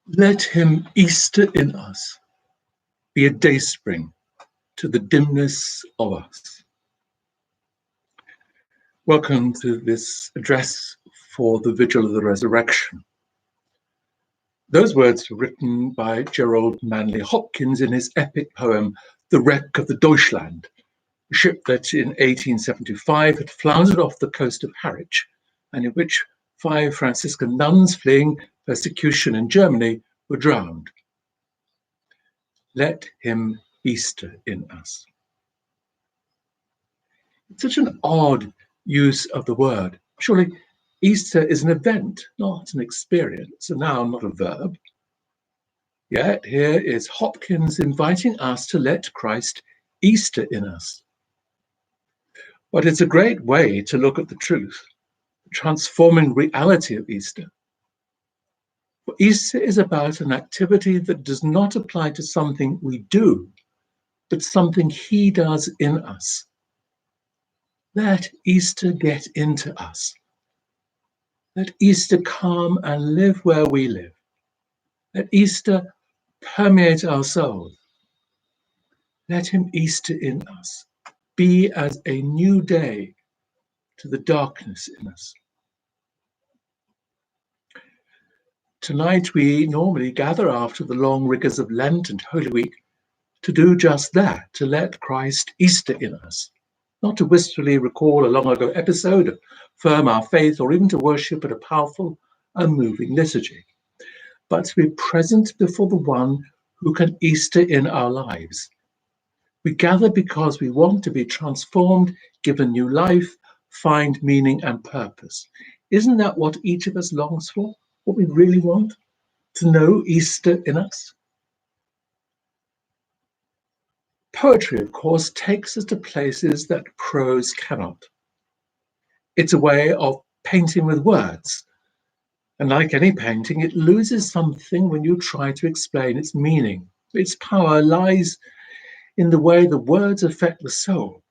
Let him Easter in us be a dayspring to the dimness of us. Welcome to this address for the Vigil of the Resurrection. Those words were written by Gerard Manley Hopkins in his epic poem, The Wreck of the Deutschland, a ship that in 1875 had floundered off the coast of Harwich, and in which 5 Franciscan nuns fleeing persecution in Germany were drowned. Let him Easter in us. It's such an odd use of the word. Surely Easter is an event, not an experience, a noun, not a verb. Yet here is Hopkins inviting us to let Christ Easter in us. But it's a great way to look at the truth, the transforming reality of Easter. For Easter is about an activity that does not apply to something we do, but something he does in us. Let Easter get into us. Let Easter come and live where we live. Let Easter permeate our souls. Let him Easter in us, be as a new day to the darkness in us. Tonight we normally gather after the long rigors of Lent and Holy Week to do just that, to let Christ Easter in us, not to wistfully recall a long ago episode, affirm our faith, or even to worship at a powerful and moving liturgy, but to be present before the one who can Easter in our lives. We gather because we want to be transformed, given new life, find meaning and purpose. Isn't that what each of us longs for? What we really want? To know Easter in us? Poetry, of course, takes us to places that prose cannot. It's a way of painting with words. And like any painting, it loses something when you try to explain its meaning. Its power lies in the way the words affect the soul.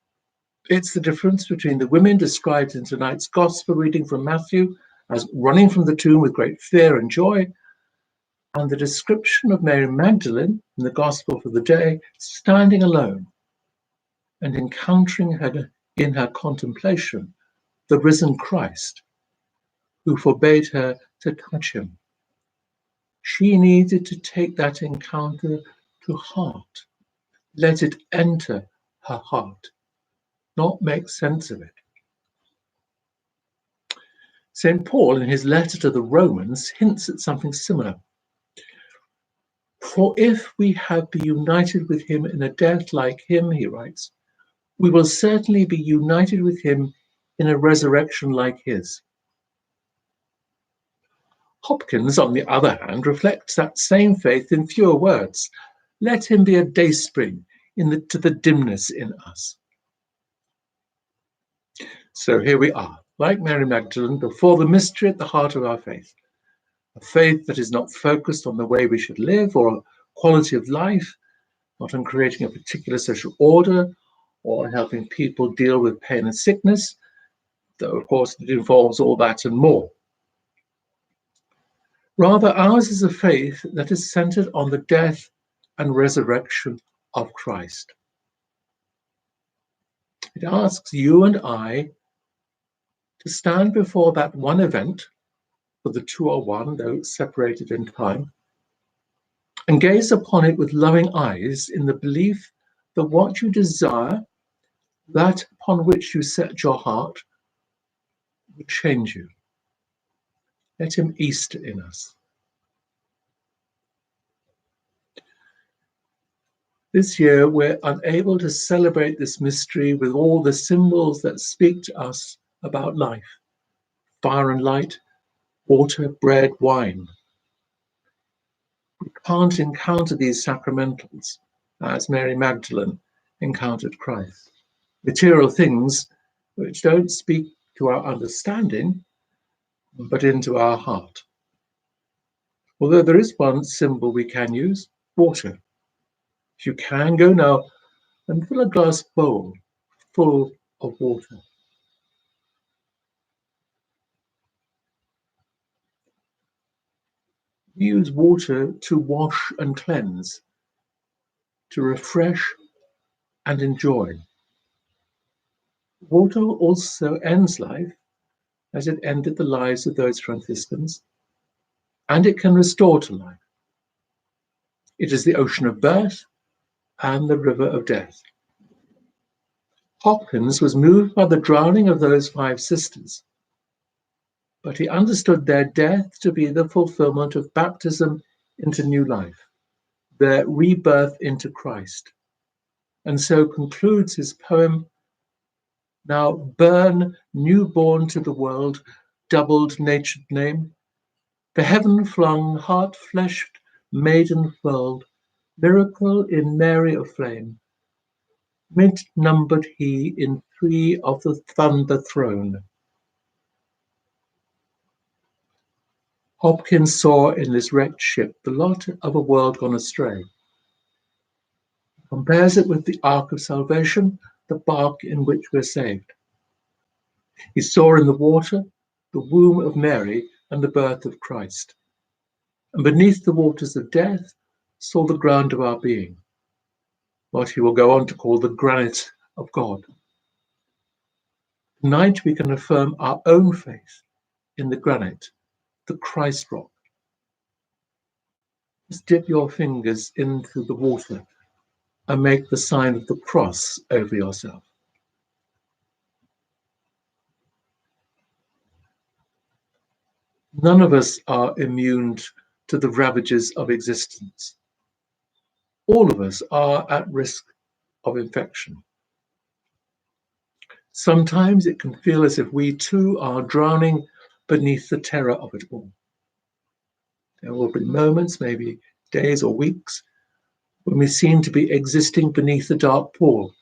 It's the difference between the women described in tonight's Gospel reading from Matthew as running from the tomb with great fear and joy, and the description of Mary Magdalene in the Gospel for the day, standing alone and encountering her in her contemplation the risen Christ, who forbade her to touch him. She needed to take that encounter to heart, let it enter her heart, not make sense of it. St. Paul, in his letter to the Romans, hints at something similar. For if we have been united with him in a death like him, he writes, we will certainly be united with him in a resurrection like his. Hopkins, on the other hand, reflects that same faith in fewer words. Let him be a dayspring to the dimness in us. So here we are, like Mary Magdalene, before the mystery at the heart of our faith. A faith that is not focused on the way we should live or quality of life, not on creating a particular social order or helping people deal with pain and sickness, though of course it involves all that and more. Rather, ours is a faith that is centered on the death and resurrection of Christ. It asks you and I to stand before that one event, for the two are one, though separated in time, and gaze upon it with loving eyes in the belief that what you desire, that upon which you set your heart, will change you. Let him Easter in us. This year, we're unable to celebrate this mystery with all the symbols that speak to us about life: fire and light, water, bread, wine. We can't encounter these sacramentals as Mary Magdalene encountered Christ. Material things which don't speak to our understanding, but into our heart. Although there is one symbol we can use, water. If you can, go now and fill a glass bowl full of water. We use water to wash and cleanse, to refresh and enjoy. Water also ends life as it ended the lives of those Franciscans, and it can restore to life. It is the ocean of birth and the river of death. Hopkins was moved by the drowning of those 5 sisters, but he understood their death to be the fulfillment of baptism into new life, their rebirth into Christ, and so concludes his poem, "Now burn, newborn to the world, doubled natured name, the heaven-flung, heart-fleshed maiden furled, miracle in Mary of flame, mint-numbered he in 3 of the thunder throne." Hopkins saw in this wrecked ship the lot of a world gone astray. He compares it with the ark of salvation, the bark in which we're saved. He saw in the water the womb of Mary and the birth of Christ, and beneath the waters of death saw the ground of our being, what he will go on to call the granite of God. Tonight we can affirm our own faith in the granite, the Christ rock. Just dip your fingers into the water and make the sign of the cross over yourself. None of us are immune to the ravages of existence. All of us are at risk of infection. Sometimes it can feel as if we too are drowning beneath the terror of it all. There will be moments, maybe days or weeks, when we seem to be existing beneath the dark pool,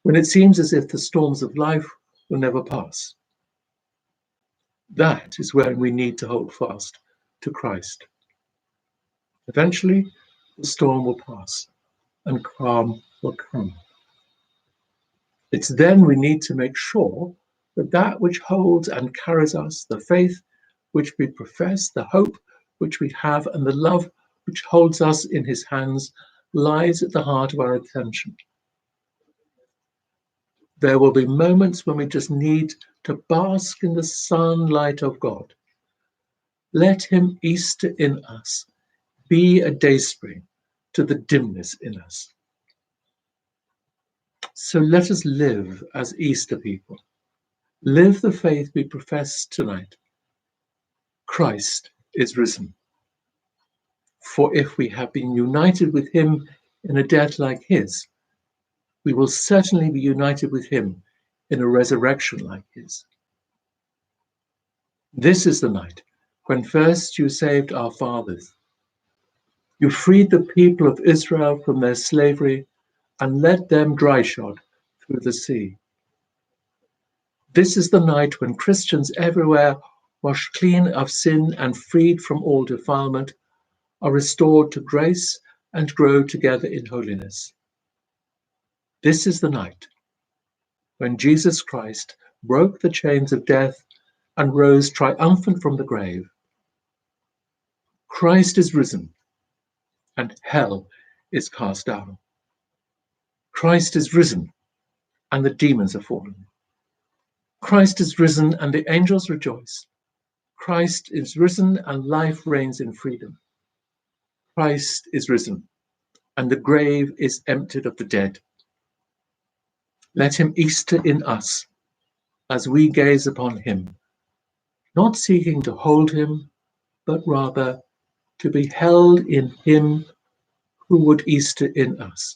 when it seems as if the storms of life will never pass. That is when we need to hold fast to Christ. Eventually, the storm will pass and calm will come. It's then we need to make sure that that which holds and carries us, the faith which we profess, the hope which we have, and the love which holds us in his hands, lies at the heart of our attention. There will be moments when we just need to bask in the sunlight of God. Let him Easter in us be a dayspring to the dimness in us. So let us live as Easter people. Live the faith we profess tonight. Christ is risen. For if we have been united with him in a death like his, we will certainly be united with him in a resurrection like his. This is the night when first you saved our fathers. You freed the people of Israel from their slavery and led them dry-shod through the sea. This is the night when Christians everywhere, washed clean of sin and freed from all defilement, are restored to grace and grow together in holiness. This is the night when Jesus Christ broke the chains of death and rose triumphant from the grave. Christ is risen, and hell is cast down. Christ is risen, and the demons are fallen. Christ is risen, and the angels rejoice. Christ is risen, and life reigns in freedom. Christ is risen, and the grave is emptied of the dead. Let him Easter in us as we gaze upon him, not seeking to hold him, but rather to be held in him who would Easter in us.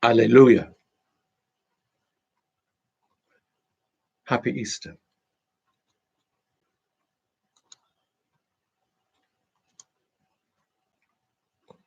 Alleluia. Happy Easter.